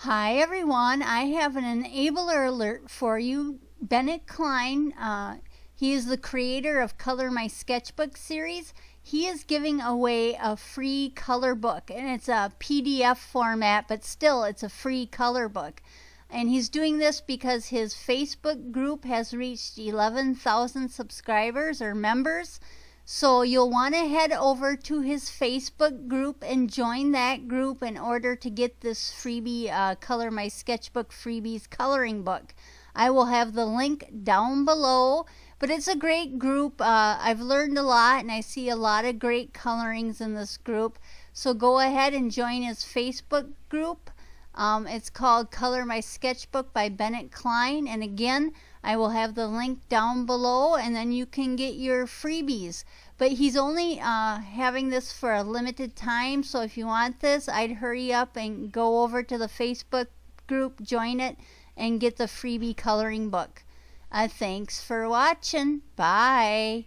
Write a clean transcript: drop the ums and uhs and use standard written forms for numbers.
Hi everyone, I have an enabler alert for you. Bennett Klein, he is the creator of Color My Sketchbook series. He is giving away a free color book, and it's a PDF format, but still it's a free color book. And he's doing this because his Facebook group has reached 11,000 subscribers or members. So you'll want to head over to his Facebook group and join that group in order to get this freebie Color My Sketchbook Freebies coloring book. I will have the link down below, but it's a great group. I've learned a lot and I see a lot of great colorings in this group. So go ahead and join his Facebook group. It's called Color My Sketchbook by Bennett Klein, and again I will have the link down below, and then you can get your freebies. But he's only having this for a limited time, so if you want this, I'd hurry up and go over to the Facebook group, join it, and get the freebie coloring book. Thanks for watching. Bye.